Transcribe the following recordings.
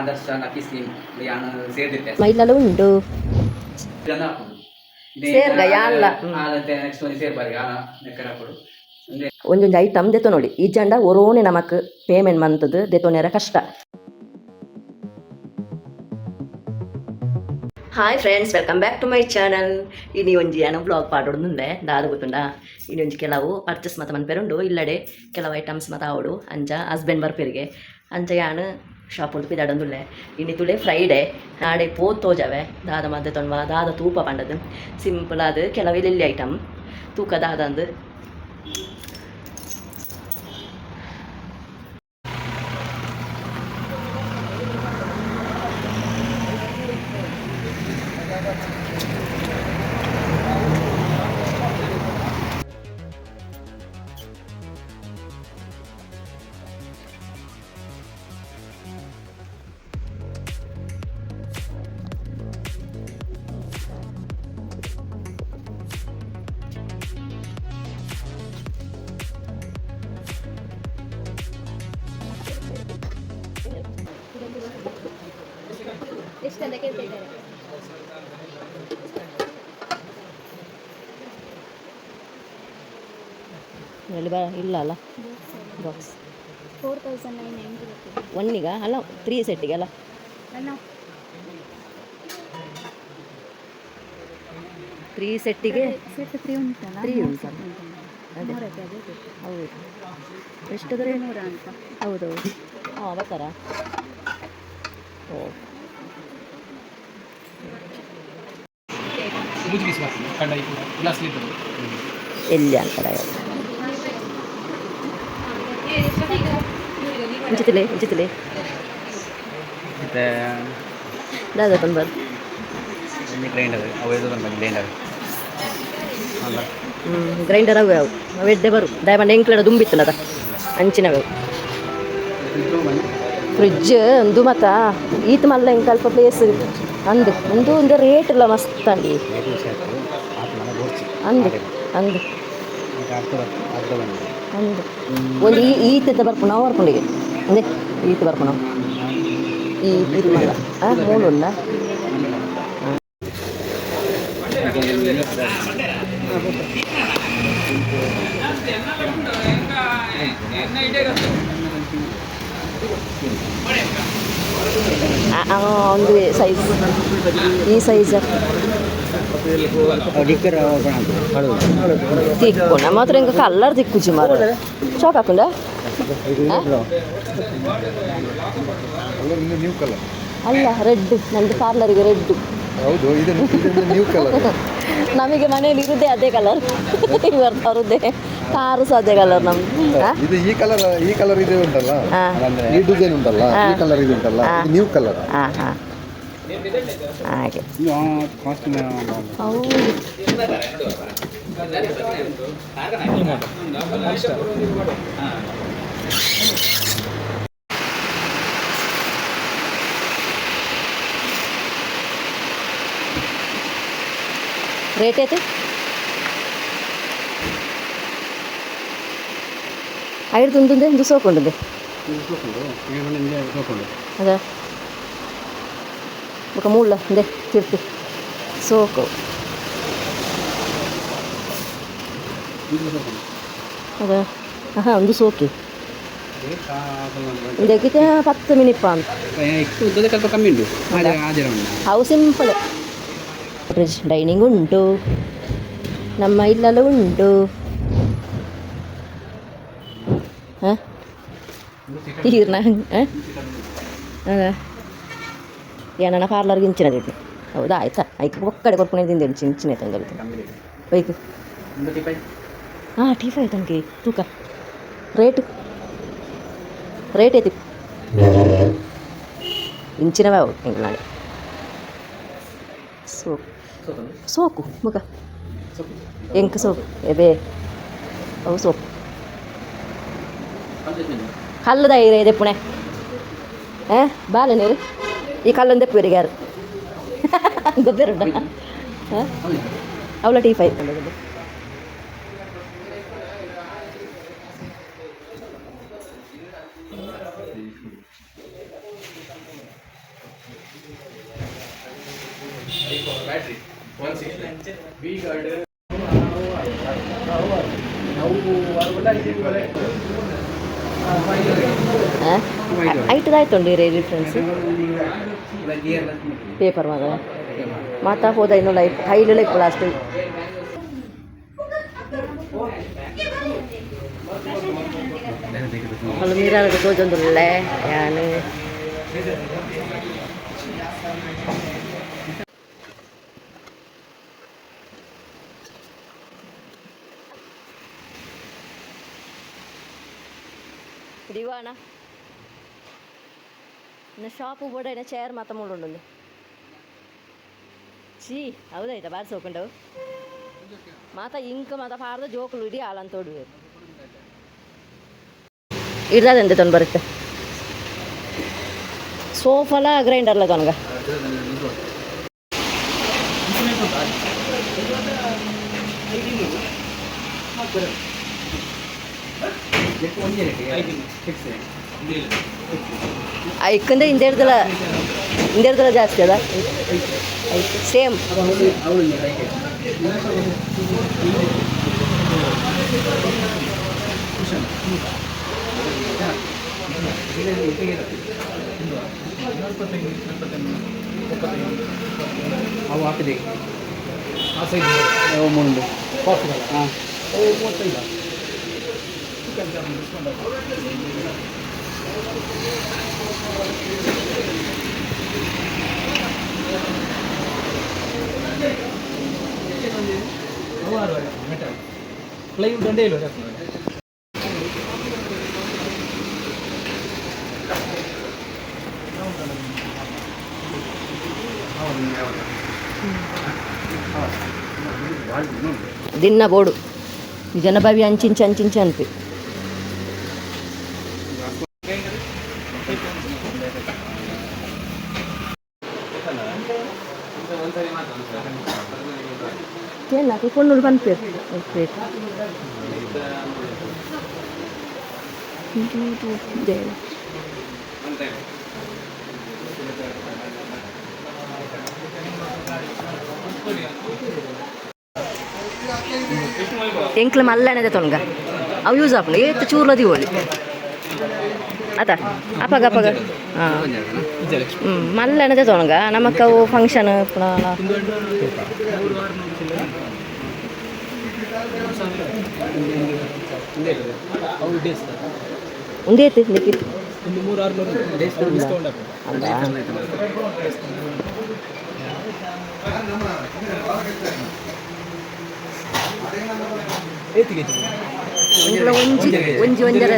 ಆದರ್ಶ lucky scheme ಯಾನು ಸೇರಿದ್ದೆ ಮೈಲಲ್ಲ ಉಂಟು ಸೇರ್ಗ ಯಾನ್ಲ next ಒಂದು ಸೇರ್ಬಾರಿ ನೆಕ್ಕಡ ಕೊಡು ಒಂದೊಂದು ಐಟಮ್ ದೆತ್ತೋ ನೋಡಿ ಈ ಜಂಡ ಒರೋನೆ ನಮಕ್ ಪೇಮೆಂಟ್ ಮಂತದ್ದು ದೆತ್ತೋನೇರ ಕಷ್ಟ. Hi friends, welcome back to my channel. ಇನಿ ಒಂಜಿ ಏನೋ ಬ್ಲಾಗ್ ಪಾಡೋಡುಂದೆ ದಾದ ಗೊತ್ತುಂಡ. ಇನ್ನೊಂಜಿ ಕೆಲವು ಪರ್ಚೇಸ್ ಮಾತ ಮನ್ಪೇರುಂಡು ಇಲ್ಲಡೆ ಕೆಲವು ಐಟಮ್ಸ್ ಮಾತ ಆವಡು ಅಂಚ ಹಸ್ಬೆಂಡ್ ಬರ್ಪೇರಿಗೆ ಅಂಚ ಯಾನು ಶಾಪ್ ಉಂಟು ಪಿದಾಡೊಂದುಲ್ಲೆ. ಇನ್ನು ತುಳೆ ಫ್ರೈಡೇ ನಾಡೆ ಪೋತೋಜವೆ ದಾದ ಮಧ್ಯೆ ತೊಂಡ್ವ ದಾದ ತೂಪ ಪಂಡದು ಸಿಂಪಲ್ ಅದು ಕೆಲವು ಎಲ್ಲಿ ಐಟಮ್ ತೂಕ ದಾದ ಅಂದು ಎಷ್ಟೆಲ್ಲ ಕೇಳ್ತಿದ್ದಾರೆ. ಇಲ್ಲ ಅಲ್ಲ ಬಾಕ್ಸ್ 4990 ಒನ್ನಿಗ ಅಲ್ಲ 3 ಸೆಟ್ಟಿಗೆ ಅಲ್ಲ ಅಲ್ಲ 3 ಸೆಟ್ಟಿಗೆ ಸೆಟ್ 3 ಉಂಟಲ್ಲ 3 ಉಂಟಲ್ಲ ಅದೇ ಹೌದು ಎಷ್ಟಾದರೆ 300 ಅಂತ. ಹೌದೌದು ಹಾಂ ಬರ್ತಾರಾ? ಓ ಎಲ್ಲಿ ಅಂತಾರೆ ಉಚಿತಲೇ ದಾದ ಬಂದು ಗ್ರೈಂಡರ್ ಅವು ಅವು ಅವೆಡ್ಡೆ ಬರು ಡೈಮಂಡ್ ಎಂಕ್ಲಡ ದುಂಬಿತ್ತಲ್ಲ ಅದ ಅಂಚಿನವು ಫ್ರಿಡ್ಜ್ ಒಂದು ಮತ್ತ ಈತ ಮಲ್ಲ ಹೆಂಗೆ ಸ್ವಲ್ಪ ಪ್ಲೇಸ್ ಅಂದು ಒಂದು ರೇಟ್ ಇಲ್ಲ ಮಸ್ತ್ ಅಂಡಿ ಅಂದು ಅಂದು ಅಂದು ಒಂದು ಈತ ಬರ್ಪುಣ ಬರ್ಪುಂಡಿಗೆ ಅಂದೆ ಈತ ಬರ್ಪುಣ ಈತ ಮಲ್ಲ ಮೂಲ ಒಂದು ಸೈಜ್ ಈ ಸೈಜ್ ತಿಕ್ಕೋಣ ಮಾತ್ರ ఇంకా కలర్ తిక్కుచి మారు చోకాకుండా ಅಲ್ಲ ರೆಡ್ ನಂದು ಪಾರ್ಲರಿಗೆ ರೆಡ್ ನಮಗೆ ಮನೆಯಲ್ಲಿ ಇರುದೇ ಅದೇ ಕಲರ್ ಇವರದೇ ಕಾರು ಸಹ ಅದೇ ಕಲರ್ ನಮ್ದು ಈ ಕಲರ್ ಇದೆ ಉಂಟಲ್ಲ ಈ ಡಿಸೈನ್ ಉಂಟಲ್ಲ ಈ ಕಲರ್ ಇದೆ ಉಂಟಲ್ಲ ನ್ಯೂ ಕಲರ್ ಹಾಗೆ ಹೌದು ರೇಟ್ ಐತೆ ಐದು ತುಂಡುಂದೆ ಇದು ಸೋಕೊಂಡುಂದೆ ಅದೇ ఒక మూడులో దే తిరుపు సోకు అదే ಒಂದು ಸೋಕಿ ಇದಕ್ಕಿಂತ 10 ಮಿನಿಟ್ ಅಂತ ಸ್ವಲ್ಪ ಕಮ್ಮಿ ಉಂಟು ಅವು ಸಿಂಪಲ್. ಫ್ರಿಡ್ಜ್ ಡೈನಿಂಗ್ ಉಂಟು, ನಮ್ಮ ಇಲ್ಲೆಲ್ಲ ಉಂಟು. ಹಾಂ ಈರ್ನ ಅದ ಏನಣ್ಣ ಪಾರ್ಲರ್ಗೆ ಇಂಚಿನದಿತ್ತು ಹೌದಾ ಆಯ್ತಾ ಐಕ್ ಒಕ್ಕಡೆ ಕೊಡ್ಕೊಂಡು ತಿಂದೇನು ಇಂಚಿನ ತಂಗಲ್ತು ಬೈಕ್ ಹಾಂ ಟೀಫೈ ತಂಗಿ ತೂಕ ರೇಟ್ ಐತಿ ಇಂಚಿನವೇ ಅವು ಹಿಂಗೆ ನಾಳೆ ಸೋಕು ಮುಖ ಎಂಕ ಸೋಕು ಎಬೇ ಅವು ಸೋಕು ಕಲ್ಲದ ಇದೆ ಪುಣೆ ಬಾಲೆ ನೀರು ಈ ಕಲ್ಲೊಂದು ಎಪ್ಪುವರಿಗೆ ಯಾರು ಗೊಬ್ಬರ ಅವಳ ಟೀ 5 ಬ್ಯಾಟ್ರಿ 169 ವಿ ಗಾರ್ಡ್ ಐಟದಾಯ್ತುಂಡು ರೇ ಡಿಫ್ರೆನ್ಸ್ ಪೇಪರ್ ಮಾದ ಮಾತಾ ಹೋದ ಇನ್ನೂ ಲೈಫ್ ಹೈಲೆಲ್ಲ ಇಪ್ಪಳು ಅಷ್ಟು వాళ్ళు మీరాలకు తోచొందులే యాను ದಿವಾನ ಶಾಪು ಬೋರ್ಡ್ ಚೇರ್ ಮಾತ್ರ ಮೂಡುಂಡು ಚೀ ಹೌದಾಯ್ತಾ ಬಾರಿಸೋಕೊಂಡು ಮಾತ ಇಂಕ ಮಾತ ಪಾರ್ದ ಜೋಕುಲು ಇಡೀ ಹಾಲಂತೋಡು ಇಡ್ದಾದಂತೆ ತೊಂದು ಬರುತ್ತೆ ಸೋಫಾಲ ಗ್ರೈಂಡರ್ಲ ತೊನಗ ಐಕಂದ್ರೆ ಇಂದೆರ್ದಲ ಜಾಸ್ತಿ ಅದ ಸೇಮ್ ಅವು ಹಾಕಿದೆ ಆ ಸೈಜ್ ಮೂರು ಹಾಂ 35 ಪ್ಲೈವುಡ್ ಒಂದೇ ಇಲ್ಲ ದಿನ ಬೋಡು ಜನಭಾವಿ ಅಂಚಿಂಚಿ ಅನ್ಪಿ ಏನ ಕುಕೊಂಡು ಬಂದ್ಪೇರು ಎಂಕ್ಲ ಮಲ್ಲಣದ ತೊನ್ಗ ಅವು ಯೂಸ್ ಆಪುಂಡು ಏತ್ ಚೂರ್ಲ ದಿವೋಲಿ ಆತ ಅಪಗ ಹಾಂ ಮಲ್ಲಣದ ತೊನ್ಗ ನಮಕ್ ಅವು ಫಂಕ್ಷನ್ ಒಂದೇ ಐತಿ ನಿಕ್ಕಿ ಒಂಜಿ ಒಂಜರ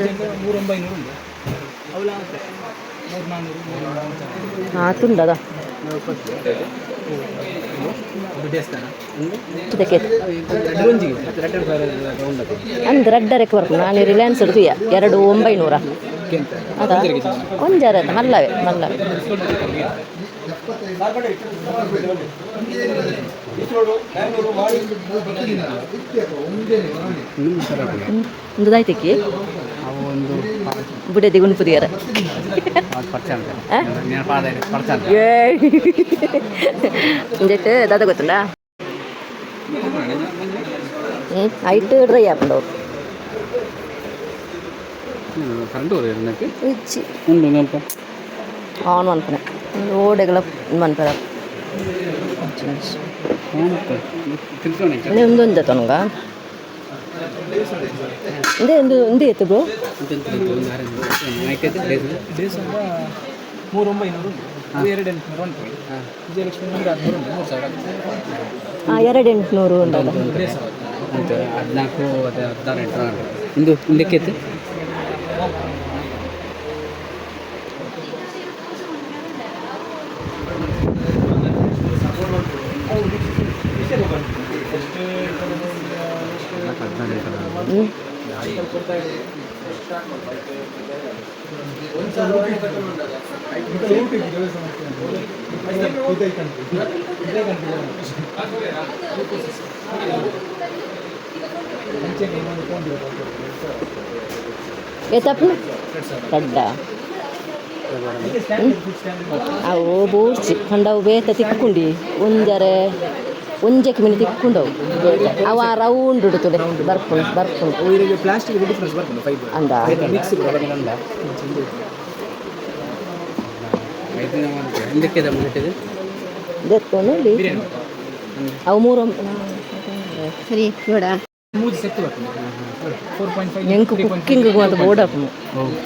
ತುಂಡದ ಅಂದ್ ರಡ್ಡರಕ್ಕೆ ಬರ್ತು ನಾನು ರಿಲಯನ್ಸ್ ಇಡ್ತೀಯ 2900 ಅದ ಒಂಜರ ಮಲ್ಲವೇ ಒಂದು ದಾಯ್ತಕ್ಕಿ ಬುಡದಿ ಗುಣಪುದಿಯರ ಒಂದಿಟ್ಟು ದಾದ ಗೊತ್ತುಂಡ ಹೈಟ್ ಡ್ರೈ ಆಪುಂಡು ಇಚ್ಚಿ ಆನ್ ಮನ್ಪನೆ ಓಡೆಗಳ ಮನ್ಪರ ಒಂದೊಂದ ತೊನಗ ಒಂದೇ ಎತ್ತು ಬ್ರೋ 2800 ಉಂಟಲ್ಲ 14 ಹಿಂದಕ್ಕೆ ಎತ್ತಪ್ಪು ಕಡ್ಡ ಅವು ಬೂರ್ಚಿ ಕಂಡವು ಬೇತ ತಿಕ್ಕೊಂಡಿ ಒಂಜರೆ ಒಂಜಕ್ಕೆ ಮಿನಿ ತಿಕ್ಕೊಂಡವು ಅವ ರೌಂಡ್ ಉಡುತ್ತದೆ ಬರ್ಕೊಂಡು ಪ್ಲಾಸ್ಟಿಕ್ ಡಿಫ್ರೆನ್ಸ್ ಬರ್ತದೆ ಫೈಬರ್ ಅಂದ ಮಿಕ್ಸ್ ಹಿಂದಕ್ಕೆ ಇಟ್ಟಿದೆ ದೆತ್ಕೊಂಡು ಅವು ಮೂರು ಸರಿ ನೋಡ ಮೂಜಿ ಸೆಟ್ ಬರ್ತದೆ 4.5 ಎಂಕು ಕುಕ್ಕಿಂಗ್ ಮತ್ತು ಬೋಡಪ್ಪು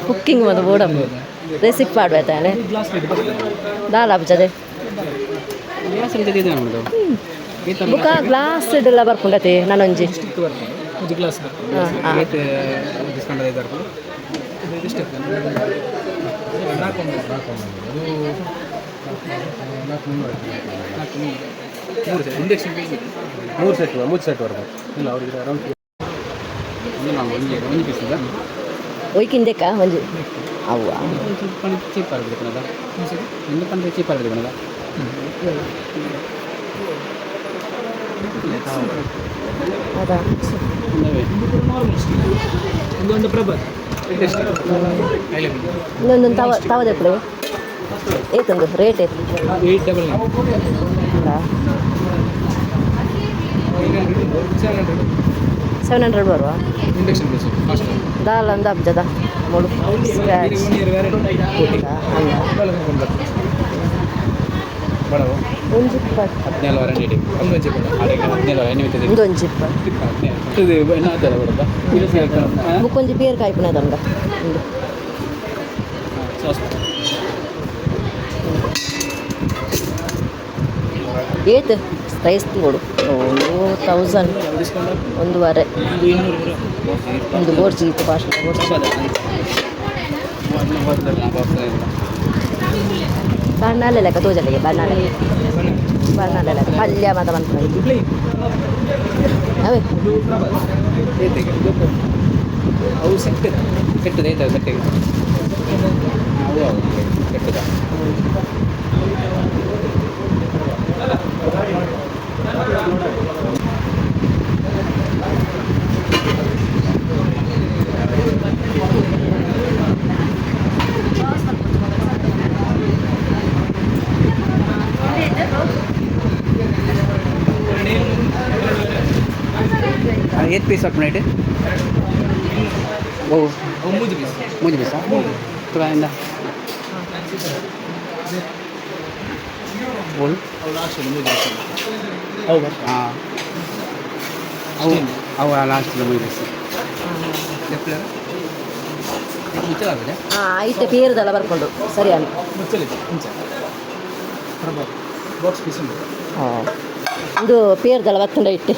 ಕುಕ್ಕಿಂಗ್ ಮತ್ತು ಬೋಡಪ್ಪು ರೆಸಿಪಿ ಪಾಡ್ಬೇಕಾನೆ ಗ್ಲಾಸ್ ರೇಟ್ ಬರ್ತದೆ ದಾಲ್ ಹಬ್ಬಜದೆ ಗ್ಲಾಸ್ ರೇಟ್ ಇದೆ ನಮ್ಮದು ಬುಕ್ಕ ಗ್ಲಾಸ್ ಇದೆಲ್ಲ ಬರ್ಕೊಂಡತಿ ನಾನೊಂಜಿ ಸ್ಟಿಕ್ ಬರ್ತದೆ ಒಂದು ಗ್ಲಾಸ್ ಬರ್ತದೆ ರೇಟ್ ಡಿಸ್ಕೌಂಟ್ ಇದೆ ಬರ್ತದೆ ಇದು ಎಷ್ಟು ಇಂಜೆಕ್ಷನ್ ಮೂರು ಸೆಟ್ ಬರ್ತದೆ ಇಲ್ಲ ಅವ್ರಿಗೆ ಅರೌಂಡ್ ನಾವು ಒಂದು ಪೀಸ್ ಇದೆ ಒಯ್ಕಿಂದೆಕ್ಕ ಒಂಜಿ ಅವ್ವ ಚೀಪ್ ಆಗಿಬಿಡುತ್ತೆ ಕಣದ ಒಂದು ಪಂದ್ರೆ ಚೀಪ್ ಆಗಿದೆ ಕಣದ ಹೌದಾ ಒಂದು ಪ್ರಭಾತ್ ಇನ್ನೊಂದು ತವದೆಪ್ಪಳು ಏತೊಂದು ರೇಟ್ ಏತು 700 ಬರುವ ಇಂಜೆಕ್ಷನ್ ಫಾಸ್ಟ್ ದಾಲ್ ಒಂದು ಹಬ್ಜದ ಮೂಳು ಸ್ಕ್ರ್ಯಾಚ್ ಬಡವು ಒಂದು ಇಪ್ಪತ್ತು 14 ವಾರ ನೀಡಿ ಒಂದು ಚಿಪ್ಪ 14 ವಾರ ನೀವು ಒಂದು ಒಂದು ಇಪ್ಪತ್ತು ಇದು ಏನು ಆಗ್ತದೆ ಬಡದ ಇದು ಮುಕ್ಕೊಂಜಿ ಪೇರು ಕಾಯ್ಪುನ ತಂಗ ಒಂದು ಸಾಸ್ ಏತು ಪ್ರೈಸ್ ಕೊಡು ಒಂದು 1000 ಒಂದೂವರೆ ಒಂದು ಬೋರ್ಜಿ ಇತ್ತು ಫಾಸ್ಟ್ ಬಣ್ಣಾಲೆ ಲೆಕ್ಕ ತೋಜಲ್ಲಿಗೆ ಬಣ್ಣಾಲೆ ಲೆಕ್ಕ ಪಲ್ಯ ಮಾತ ಬಂತು ಅವೇ ಅವು ಕೆಟ್ಟದೆ ಐತೆ ಸೆಟ್ಟಿಗೆ ಅವು ಕೆಟ್ಟದ ಏತ್ ಪೀಸ್ ಹಾಕಿ ನೈಟ್ ಓ ಮೂಜಿ ಪೀಸಾ ತುಳಿಂದ ಬೋಲ್ ಹಾಂ ಅವು ಲಾಸ್ಟ್ ಮೂಜಿ ಪೀಸ್ ಮುಚ್ಚಲಾಗಿದೆ ಹಾಂ ಐತೆ ಪೇರ್ದೆಲ್ಲ ಬರ್ಕೊಂಡು ಸರಿ ಅಲ್ಲ ಮುಚ್ಚಲಿದೆ ಮುಂಚೆ ಬಾಕ್ಸ್ ಪೀಸ್ ಉಂಟು ಹಾಂ ಇದು ಪೇರ್ದೆಲ್ಲ ಬತ್ತಂಡ ಇಟ್ಟೆ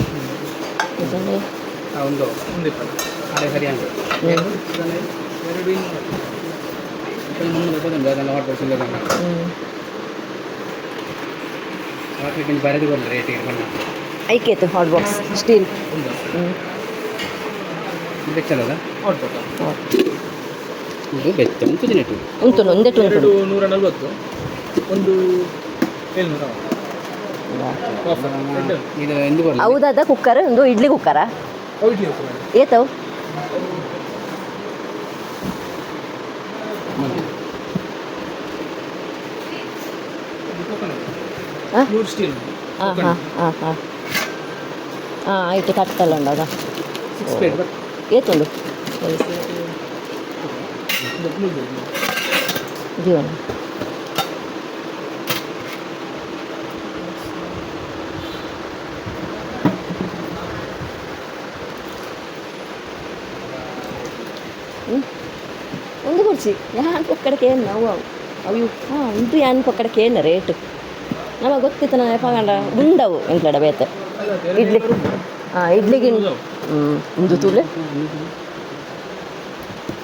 ಒಂದು ಇಪ್ಪತ್ತು ಅದೇ ಸರಿ ಅಂತ ಎರಡು ಮುನ್ನೂರು ಅದೆಲ್ಲ ಹೊಟ್ಟು ವಾಟ್ಲಿಕ್ಕೆ ಬರೆದು ಬರಲಿ ರೇಟಿಗೆ ಬಣ್ಣ ಐಕೇತು ಹಾಟ್ ಬಾಕ್ಸ್ ಸ್ಟೀಲ್ ಬೆಚ್ಚಲದ ಇದು ಬೆಚ್ಚ ಉಂಟು ನೆಟ್ಟು ಉಂಟು ಒಂದೆಟ್ಟು ಉಂಟು 140 ಒಂದು 700 ಇದು ಎಂದು ಬರಲಿ ಹೌದಾದ ಕುಕ್ಕರ್ ಒಂದು ಇಡ್ಲಿ ಕುಕ್ಕರಾ ಏತವು ಸ್ಟೀಲ್ ಹಾಂ ಹಾಂ ಹಾಂ ಹಾಂ ಹಾಂ ಐಟು ಕಟ್ಟಲ್ಲ ಉಂಡದ ಏತುಂಡು ಜೀವನ ಒಂದು ಕುರ್ಚಿ ಯಾನ್ ಪೊಕ್ಕಡಕ್ಕೆ ಏನು ನಾವು ಅವು ಹಾಂ ಇದು ಯಾನ್ ಪೊಕ್ಕಡಕ್ಕೆ ಏನು ರೇಟು ನಮಗೆ ಗೊತ್ತಿತ್ತು ನಾ ಪಗಂಡ ಉಂಡವು ಎಂಟ್ಲಡ ಬೇತೆ ಇಡ್ಲಿ ಹಾಂ ಇಡ್ಲಿಗೆ ಒಂದು ತುಳು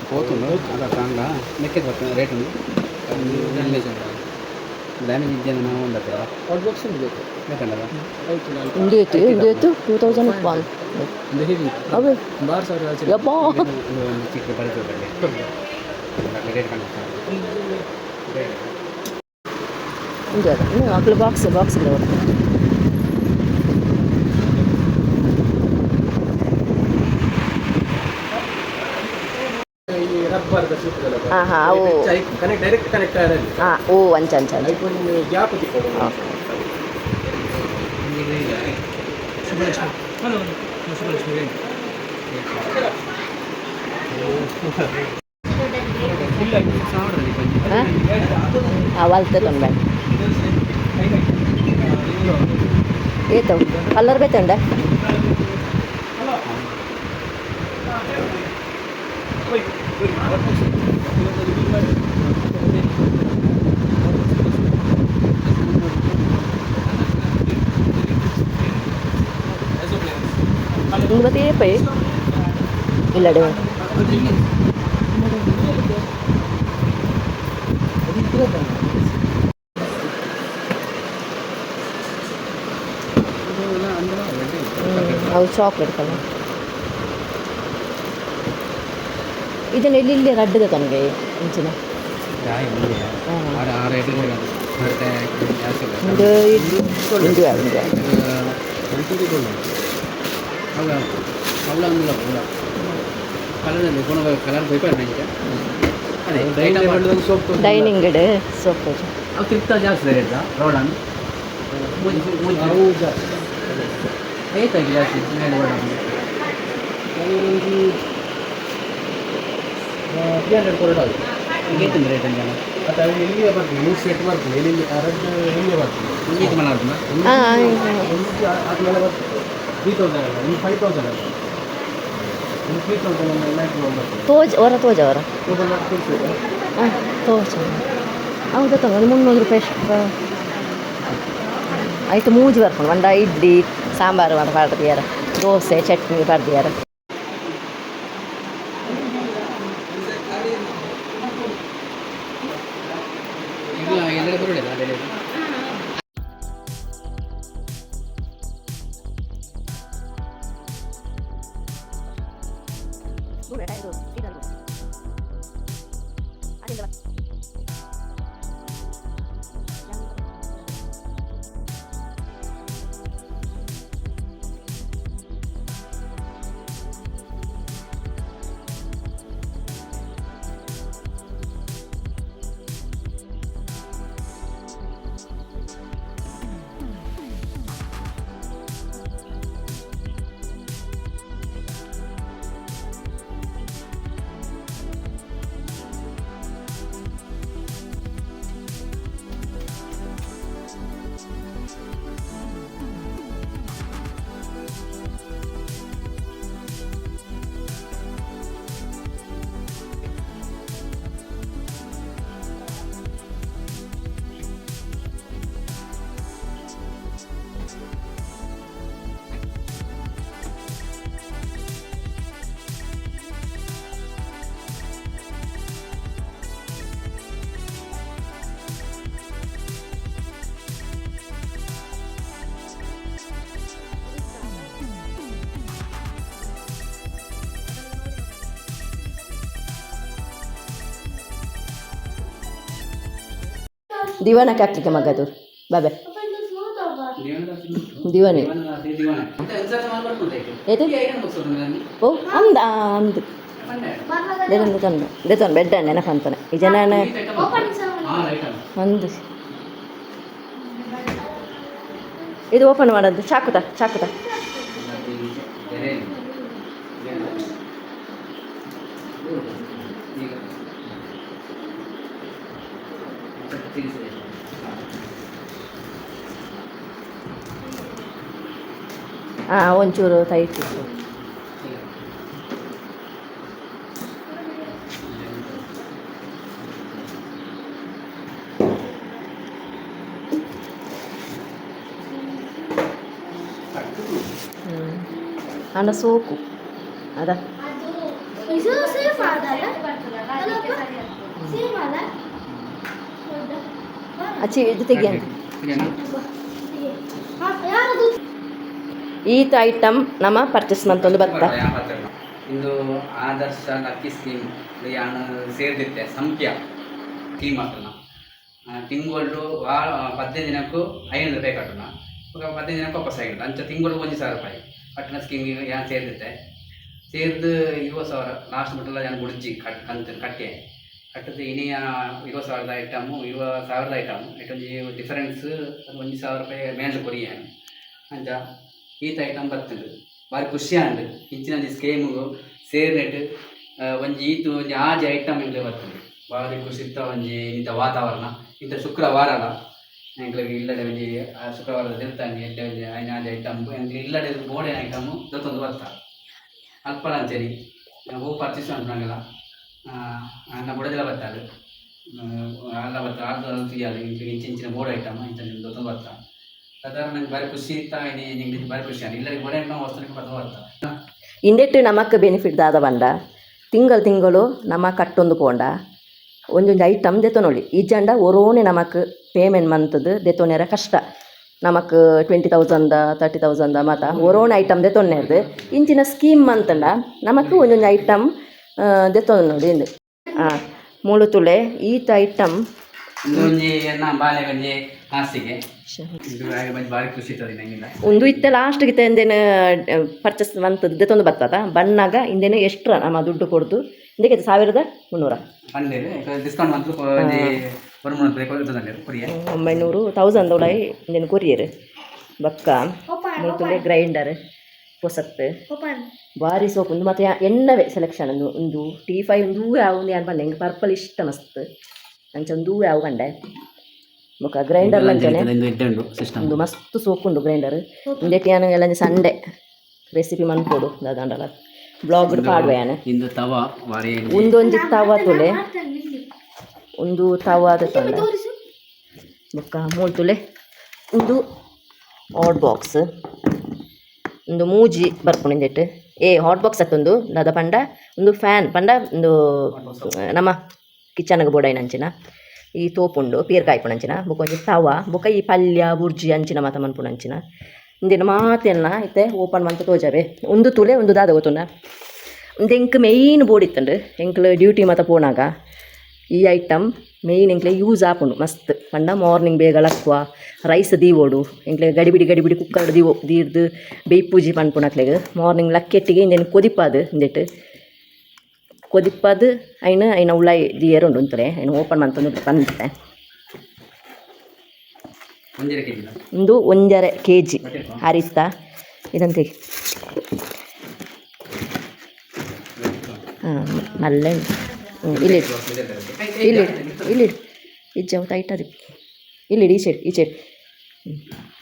పోతుంది అలా స్ట్రాంగ్గా నెక్కేది పడుతుంది రేట్ ఉంది డ్యామేజ్ ఉంటుంది డ్యామేజ్ ఇచ్చేది ನಾವು ఉండదు కదా అవుట్ బాక్స్ ఉంది ಬೇಕಲ್ಲ ಇಂಡಿಯತ್ತು 2001 ಅವೇ ಬಾರ್ ಸಾವಿರ ಯಪ್ಪಾ ಚಿಕ್ಕ ಬರ್ತದೆ ರೇಟ್ ಕಾಣುತ್ತೆ ಇದೆ ಮಕ್ಕಳು ಬಾಕ್ಸ್ ಇಲ್ಲ ಈ ರಬ್ಬರ್ ಹಾಂ ಹಾಂ ಅವು ಕನೆಕ್ಟ್ ಡೈರೆಕ್ಟ್ ಕನೆಕ್ಟ್ ಆಗಿದೆ ಹಾಂ ಓ ಅಂಚ ಅಂಚ ಅಂಚ ಒಂದು ಗ್ಯಾಪ್ ತಿಕ್ಕೋದು ಓಕೆ ಹಾಂ ವಲ್ತೆ ತೊಂಬೆ ಏತವು ಕಲರ್ ಬೇತಂಡ ini berarti apa ya? Gila deh. ಅವು ಚಾಕ್ಲೇಟ್ ಕಲರ್ ಇದನ್ನ ಎಲ್ಲಿ ರಡ್ಡದ ತನಗೆ ಇಂಚಿನ ಇದು ಇಂಡಿಯಾ ಡೈನಿಂಗ್ ಸೋಪ್ ಅವು ತಿರ್ತಾ ಜಾಸ್ತಿ ರೇಟ್ ರೋಡನ್ ಐತಾಗಿ ಜಾಸ್ತಿ ಮೇಲೆ ರೋಡನ್ 300 ಕೊರಡು ಅದು ಈಗೈತಂದ್ರೆ ರೇಟ್ ಜನ ಮತ್ತು ಅದು ಎಲ್ಲಿಗೆ ಬರ್ತದೆ 3 ಸೆಟ್ ಬರ್ತದೆ ಎಲ್ಲಿ ಅರದ್ದು ಎಲ್ಲಿಗೆ ಬರ್ತದೆ ಹಿಂಗೈತೆ ಮನೆ ಆದ್ಮೇಲೆ ಆದಮೇಲೆ ಬರ್ತದೆ 3000 ಅಲ್ಲ ಇನ್ನು 5000 ಅಲ್ಲ ಇನ್ನು 3000 ಎಲ್ಲ ಬರ್ತದೆ ತೋಜ ಅವರ ಹಾಂ ತೋಜ ಹೌದಾ ತಗೊಂಡು 300 ರೂಪಾಯಿ ಆಯಿತು ಮೂಜಿ ಬರ್ಕೊಂಡು ಒಂದ ಇಡ್ಲಿ ಸಾಂಬಾರು ಪಡ್ದಿಯಾರ ದೋಸೆ ಚಟ್ನಿ ಪಡ್ದಿಯಾರ ಎಲ್ಲರೂ ಬರೋದಿಲ್ಲ ಅದೇ ದಿವಾನಕ್ಕೆ ಹಾಕ್ಲಿಕ್ಕೆ ಮಗದು ಬಾಬೆ ದಿವಾನೆ ಓ ಅಂದ ಅಂದು ದೇತೊಂದು ಬೆಡ್ಡ ನೆನಪಂತಾನೆ ಈ ಜನ ಒಂದು ಇದು ಓಪನ್ ಮಾಡೋದು ಚಾಕುತ ಹಾಂ ಒಂಚೂರು ಟೈಟ್ ಅಣ್ಣ ಸೋಕು ಅದ ಅಚ್ಚಿ ಇದು ತೆಗಿ ಅಂತ ಈತ ಐಟಮ್ ನಮ್ಮ ಪರ್ಚೇಸ್ ಮಂತೊಂದು ಬರ್ತಾ ಇಂದು ಆದರ್ಶ ಲಕ್ಕಿ ಸ್ಕೀಮ್ ಯಾನು ಸೇರಿದಿತ್ತೆ ಸಂಖ್ಯಾ ಸ್ಕೀಮ್ ಆಗ್ತನ ತಿಂಗಳು 15 ದಿನಕ್ಕೂ 500 ರೂಪಾಯಿ ಕಟ್ಟಣ 15 ದಿನಕ್ಕೆ ವಾಪಸ್ ಆಗಿಲ್ಲ ಅಂಚ ತಿಂಗಳು 1000 ರೂಪಾಯಿ ಕಟ್ಟಣ ಸ್ಕೀಮಿಗೆ ಯಾನು ಸೇರಿದಿತ್ತೆ ಸೇರಿದು 20,000 ಲಾಸ್ಟ್ ಬಿಟ್ಟಲ್ಲ ಯಾನು ಗುಡ್ಜಿ ಕಟ್ಟಿ ಅಟ್ಟದ ಇನಿಯ 20,000 ಐಟಮು 20,000 ಐಟಮು ಇಟ್ಟೊಂದು ಡಿಫರೆನ್ಸ್ ಅದು 1,000 ರೂಪಾಯಿ ಮೇಲೆ ಕೊರಿಯಾನು ಅಂಚ ಈತ ಐಟಮ್ ಬರ್ತದೆ ಭಾರಿ ಖುಷಿ ಅಂಡ್ ಇಂಚಿನ ಸ್ಕೇಮು ಸೇರ್ನೆಟ್ ಒಂಜಿ ಈತು ಒಂಜಿ ಆಜಿ ಐಟಮ್ ಎಂಗ್ಲೆ ಬರ್ತದೆ ಭಾರಿ ಖುಷಿ ಇತ್ತ ಒಂಜಿ ಇಂಥ ವಾತಾವರಣ ಇಂಥ ಶುಕ್ರವಾರ ಅಲ್ಲ ಎಂಗ್ಲಿಗೆ ಇಲ್ಲಡೆ ಒಂಜಿ ಶುಕ್ರವಾರದ ದಿರ್ತಾನೆ ಎಡ್ಡೆ ಒಂಜಿ ಆಜಿ ಐಟಮ್ ಎಂಗ್ಲಿ ಇಲ್ಲಡೆ ಬೋಡೆ ಐಟಮು ದೊತ್ತೊಂದು ಬರ್ತಾರೆ ಅಲ್ಪಳ ಅಂಚೇರಿ ಹೂ ಪರ್ಚೇಸ್ ಉಂಟು ನಂಗೆಲ್ಲ ಅನ್ನ ಬುಡದೆಲ್ಲ ಬರ್ತಾರೆ ಅಲ್ಲ ಬರ್ತಾರೆ ಅದು ಸಿಗಲ್ಲ ಇಂಚಿನ ಬೋರ್ಡ್ ಐಟಮ್ ಇಂಚ ದೊತ್ತೊಂದು ಬರ್ತಾರೆ ಸಾಧಾರಣ ನಂಗೆ ಭಾರಿ ಖುಷಿ ಇತ್ತ ನಿಂಗೆ ಭಾರಿ ಖುಷಿ ಆಗಿ ಇಲ್ಲಡೆ ಬೋಡೆ ಐಟಮ್ ವಸ್ತುನಿಗೆ ಬರ್ತಾ ಬರ್ತಾರೆ ಇಂದೆಟ್ಟು ನಮಕ್ ಬೆನಿಫಿಟ್ ದಾದ ಬಂಡ ತಿಂಗಳು ನಮ ಕಟ್ಟೊಂದು ಪೋಂಡ ಒಂದೊಂದು ಐಟಮ್ ದೆತೊನೊಳಿ ಈ ಜಂಡ ಒರೋನೆ ನಮಕ್ ಪೇಮೆಂಟ್ ಮಂತದ್ದು ದೆತೊನೆರ ಕಷ್ಟ ನಮಕ್ 20,000 30,000 ಮಾತ ಒರೋನೆ ಐಟಮ್ ದೆತೊನ್ನೆರ್ದು ಇಂಚಿನ ಸ್ಕೀಮ್ ಮಂತಂಡ ನಮಕ್ ಒಂದೊಂದು ಐಟಮ್ ದೆತೊಂದು ನೋಡಿ ಇಂದು ಮೂಳು ತುಳೆ ಈತ ಐಟಮ್ ಒಂಜಿ ಎನ್ನ ಬಾಲೆ ಒಂಜಿ ಹಾಸಿಗೆ ಇದು ಭಾರಿ ಖುಷಿ ಇರ್ತದೆ ನಂಗಿಂದ ಒಂದು ಇತ್ತೆ ಲಾಸ್ಟ್ಗೆ ಇಂದೇನು ಪರ್ಚೇಸ್ ಮಂತದ್ದು ದೆತೊಂದು ಬರ್ತದ ಬಣ್ಣಾಗ ಇಂದೇನು ಎಷ್ಟ್ರ ನಮ್ಮ ದುಡ್ಡು ಕೊಡ್ದು ಇಂದಕ್ಕೆ 1,300 ಪಂಡೇರು ಡಿಸ್ಕೌಂಟ್ ಮಂತ್ ಒಂಜಿ 1,300 ಕೊರಿಯ 900 1000 ಒಳಗೆ ಇಂದೇನು ಕೊರಿಯರ್ ಬಕ್ಕ ಮೂತುಲೆ ಗ್ರೈಂಡರ್ ಹೊಸತ್ತು ಭಾರಿ ಸೋಪ್ ಒಂದು ಮತ್ತು ಎಣ್ಣವೇ ಸೆಲೆಕ್ಷನ್ ಒಂದು T5 ಒಂದು ಯಾವ ಏನು ಬಂದೆ ಹಿಂಗೆ ಪರ್ಪಲ್ ಇಷ್ಟ ಮಸ್ತ್ ಅಂಚೆ ಒಂದು ಯಾವ ಬಂಡೆ ಮುಖ ಗ್ರೈಂಡರ್ ಲಂಚನೆ ಒಂದು ಮಸ್ತ್ ಸೋಪ್ ಉಂಡು ಗ್ರೈಂಡರ್ ಇಂದಕ್ಕೆ ನಾನು ಎಲ್ಲ ಸಂಡೆ ರೆಸಿಪಿ ಮನ್ಕೊಡು ದಾದಂಡಲ್ಲ ಬ್ಲಾಗ್ ಪಾಡುವೆಯಾನೆ ಇಂದು ತವ ವಾರಿ ಒಂದೊಂದು ತವ ತುಲೆ ಒಂದು ತವ ತೊಂಡ ಬೊಕ್ಕ ಮೂರು ತುಲೆ ಒಂದು ಹಾಟ್ ಬಾಕ್ಸ್ ಒಂದು ಮೂಜಿ ಬರ್ಕೊಂಡಿಟ್ಟು ಹಾಟ್ ಬಾಕ್ಸ್ ಹತ್ತೊಂದು ದಾದ ಪಂಡ ಒಂದು ಫ್ಯಾನ್ ಪಂಡ ಒಂದು ನಮ್ಮ ಕಿಚನ್ಗೆ ಬೋಡಾಯಿನ ಅಂಚಿನ ಈ ತೋಪುಂಡು ಪೀರ್ಕಾಯಿ ಪುಣಂಚಿನ ಬೊಕ್ಕ ಒಂಜಿ ತವ ಬೊಕ್ಕ ಈ ಪಲ್ಯ ಬುರ್ಜಿ ಅಂಚಿನ ಮಾತ ಮನ್ಪುಣಂಚಿನ ಇಂದಿನ ಮಾತೆಲ್ಲ ಇತ್ತೆ ಓಪನ್ ಮಂತ್ ತೋಜಾವೆ ಒಂದು ತುಲೆ ಒಂದು ದಾದ ಗೊತ್ತುಂಡ ಒಂದು ಎಂಕ್ ಮೇಯ್ನ್ ಬೋರ್ಡ್ ಇತ್ತಂಡು ಎಂಕ್ಲು ಡ್ಯೂಟಿ ಮಾತ ಪೋನಾಗ ಈ ಐಟಮ್ ಮೇಯ್ನ್ ಎಂಕ್ಲೆ ಯೂಸ್ ಆಪುಂಡು ಮಸ್ತ್ ಪಂಡ ಮಾರ್ನಿಂಗ್ ಬೇಗ ಲಕ್ವ ರೈಸ್ ದೀವೋಡು ಎಂಕ್ಲೆ ಗಡಿಬಿಡಿ ಕುಕ್ಕರ್ ದೀರ್ದು ಬೇಯ್ಪೂಜಿ ಪನ್ಪುಣಕ್ಲೆಗ್ ಮಾರ್ನಿಂಗ್ ಲಕ್ಕೆಟ್ಟಿಗೆ ಇಂದೇನು ಕೊದಿಪ್ಪದು ಇಂದೆಟ್ಟು ಕೊದಿಪ್ಪದು ಐನ ಉಳ್ಳಾಯಿ ದೀಯರುಂಡು ಅಂತಲೇ ಐನು ಓಪನ್ ಮಂತಂದು ಬಂದಿತ್ತೆ ಒಂದು 1.5 kg ಹರಿಸ್ತಾ ಇದಂತೆ ಮಲ್ಲೆ ಇಲ್ಲಿ ಇಜ್ಜ ಟೈಟ್ ಅದು ಇಲ್ಲಿ ಈ ಸೈಡ್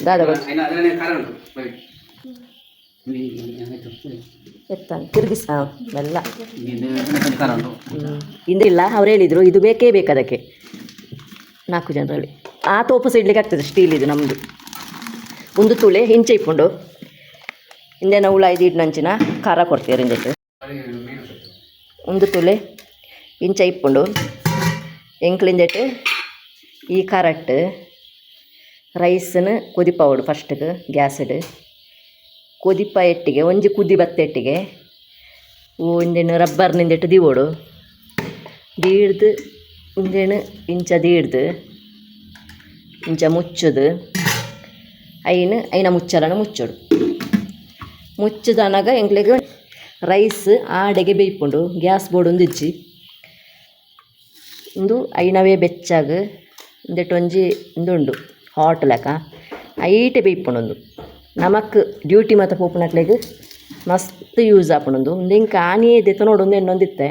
ದಾದ ಎತ್ತಾನೆ ತಿರುಗಿಸ ಎಲ್ಲ ಇಂದಿಲ್ಲ ಅವ್ರು ಹೇಳಿದರು ಇದು ಬೇಕೇ ಬೇಕು ಅದಕ್ಕೆ 4 ಜನರಲ್ಲಿ ಆ ತೋಪು ಸಿಡ್ಲಿಕ್ಕೆ ಆಗ್ತದೆ ಸ್ಟೀಲ್ ಇದು ನಮ್ಮದು ಒಂದು ತುಳೆ ಹಿಂಚೆ ಇಪ್ಪುಂಡು ಹಿಂದೆನ ಹುಳ ಇದು ನಂಚಿನ ಖಾರ ಕೊಡ್ತೀರಿ ಹಿಂದಕ್ಕೆ ಒಂದು ತುಳೆ ಇಂಚ ಇಪ್ಪುಂಡು ಎಂಕ್ಲಿಂದೆಟ್ಟು ಈ ಕರಟ್ ರೈಸನ್ನು ಕೊದಿಪವಡು ಫಸ್ಟ್ಗೆ ಗ್ಯಾಸಡ್ ಕೊದಿಪ ಎಟ್ಟಿಗೆ ಒಂಜಿ ಕುದಿ ಬತ್ತೆಟ್ಟಿಗೆ ಇಂದೇನು ರಬ್ಬರ್ನಿಂದೆಟ್ಟು ದೀವೋಡು ದೀಡ್ದು ಇಂದೇನು ಇಂಚ ದೀಡ್ದು ಇಂಚ ಮುಚ್ಚದು ಐನ ಮುಚ್ಚಲನ ಮುಚ್ಚೋಡು ಮುಚ್ಚದನಾಗ ಎಂಕ್ಲೆಗೆ ರೈಸ್ ಆಡೆಗೆ ಬೇಯ್ಪುಂಡು ಗ್ಯಾಸ್ ಬೋರ್ಡ್ ಒಂದು ಇಜ್ಜಿ ಇಂದು ಐನವೇ ಬೆಚ್ಚಾಗ ಇಂದೆಟ್ಟು ಒಂಜಿ ಇಂದುಂಡು ಹಾಟ್ ಲೆಕ್ಕ ಐಟೆ ಬೇಯ್ಪುಂಡು ನಮಕ್ ಡ್ಯೂಟಿ ಮತ್ತು ಪೋಪುನಕ್ಲೆಗ್ ಮಸ್ತ್ ಯೂಸ್ ಆಪುಂಡು ಒಂದು ಇಂಕ ಆನಿಯೇ ದೆತ್ತ ನೋಡು ಒಂದು ಇನ್ನೊಂದಿತ್ತೆ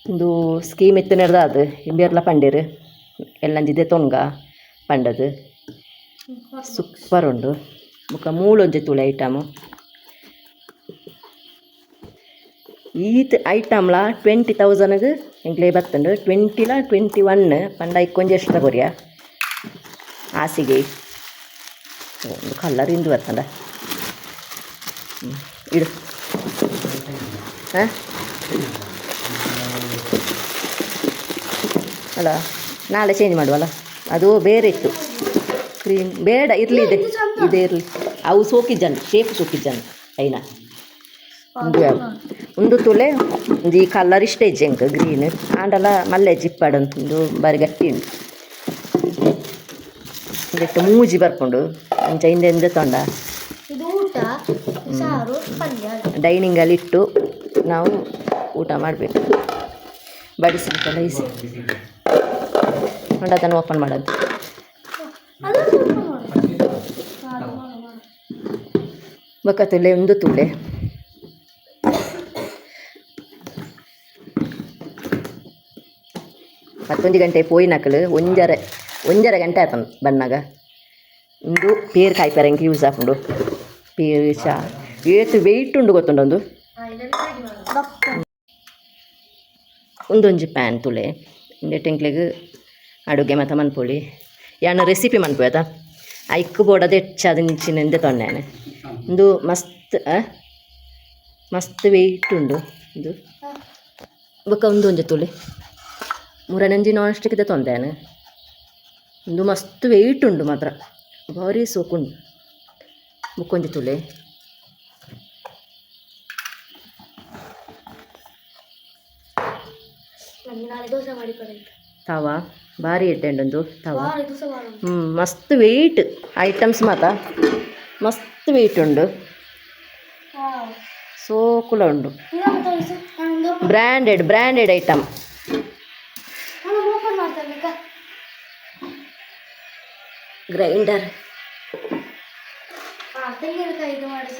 ಒಂದು ಸ್ಕೀಮ್ ಇತ್ತು ನೆಡ್ದಾದು ಇಂಬೇರ್ಲ ಪಂಡೇರು ಎಲ್ಲಂಜಿ ದೆತ್ತೊನ್ಗ ಪಂಡದು ಸೂಪರ್ ಉಂಡು ಮುಖ ಮೂಳೊಂಜಿ ತುಳು ಐಟಮು ಈತ್ ಐಟಮ್ಲ 20,000ಗೆ ಎಂಕ್ಲೆ ಬತ್ತುಂಡು 20ಲ 21 ಪಂಡ ಇಕ್ಕೊಂಜಿ ಎಕ್ಸ್ಟ್ರಾ ಕೊರಿಯ ಹಾಸಿಗೆ ಒಂದು ಕಲರ್ ಇಂದು ಬರ್ತಂಡ ಇಡು ಹಾಂ ಅಲ್ಲ ನಾಳೆ ಚೇಂಜ್ ಮಾಡುವಲ್ಲ ಅದು ಬೇರೆ ಇತ್ತು ಕ್ರೀಮ್ ಬೇಡ ಇರಲಿ ಇದೇ ಇರಲಿ ಅವು ಸೋಕಿಜ್ಜನು ಶೇಪ್ ಸೋಕಿಜ್ಜನು ಐನಾ ಒಂದು ತುಳೆ ಒಂದು ಈ ಕಲರ್ ಇಷ್ಟ ಇಜ್ಜೆ ಎಂಕ್ ಗ್ರೀನ್ ಆಂಡಲ ಮಲ್ಲೆ ಜಿಪ್ಪಾಡು ಅಂತಂದು ಬಾರಿ ಗಟ್ಟಿ ಉಂಟು ಇದಕ್ಕೆ ಮೂಜಿ ಬರ್ಕೊಂಡು ಇಂಚ ಹಿಂದೆ ತೊಂಡ ಡೈನಿಂಗಲ್ಲಿ ಇಟ್ಟು ನಾವು ಊಟ ಮಾಡಬೇಕು ಬಡಿಸಲಿಕ್ಕೆಲ್ಲ ಈಸಿ. ನೋಡಿ ಅದನ್ನು ಓಪನ್ ಮಾಡೋದು. ಬೊಕ್ಕ ಒಂದು ತುಳೆ ಹತ್ತೊಂದು ಗಂಟೆ ಪೋಯಿನಕಲು ಒಂಜರ ಗಂಟೆ ಆಯ್ತು ಬಣ್ಣಾಗ. ಒಂದು ಪೇರು ಕಾಯ್ಪಾರ ಹೆಂಗೆ ಯೂಸ್ ಹಾಕೊಂಡು ಪೇರು ಚಾ ಏತು ವೆಯ್ಟ್ ಉಂಡು ಗೊತ್ತುಂಡೊಂದು. ಒಂದೊಂಜಿ ಪ್ಯಾನ್ ತುಳೆ ಇಂಡೆ ಟೆಂಕ್ಲೆಗ್ ಅಡುಗೆ ಮಾತ ಮನ್ಪೊಳಿ ಯಾನ ರೆಸಿಪಿ ಮನ್ಪೋಯ್ತಾ ಐಕ್ ಬೋಡದ ಹೆಚ್ಚಾದಿಂಚಿನೆಂದೆ ತೊಂಡೇನೆ. ಒಂದು ಮಸ್ತ್ ವೆಯ್ಟ್ ಉಂಡು ಇದು. ಬೊಕ್ಕ ಒಂದೊಂಜಿ ತುಳಿ ಮೂರನೆಂಜಿ ನಾನ್ ಸ್ಟಿಕ್ದೆ ತೊಂದೇನೆ. ಒಂದು ಮಸ್ತ್ ವೆಯ್ಟ್ ಉಂಡು ಮಾತ್ರ ಭಾರಿ ಸೋಕುಂಡು. ಬುಕ್ಕೊಂಜಿ ತುಳಿ ತವ ಭಾರಿ ಎಡ್ಡೆಂಡೊಂದು ತವ. ಮಸ್ತ್ ವೆಯ್ಟ್ ಐಟಮ್ಸ್ ಮಾತ ಮಸ್ತ್ ವೆಯ್ಟ್ ಉಂಡು. ಸೋಕುಲ ಉಂಡು. Branded item. ಗ್ರೈಂಡರ್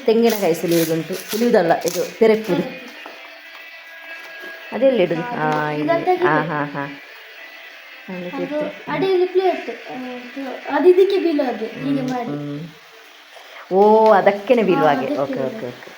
ತೆಂಗಿನಕಾಯಿ ಸುಲಿಯುವುದುಂಟು. ಸುಲಿಯುವುದಲ್ಲ ಇದು ತೆರೆಪ್ಪುದು. ಅದೆಲ್ಲಿ ಇಡುದು? ಹಾಂ ಹಾಂ ಹಾಂ ಓ ಅದಕ್ಕೇನೆ ಬೀಳುವಾಗೆ. Okay okay okay.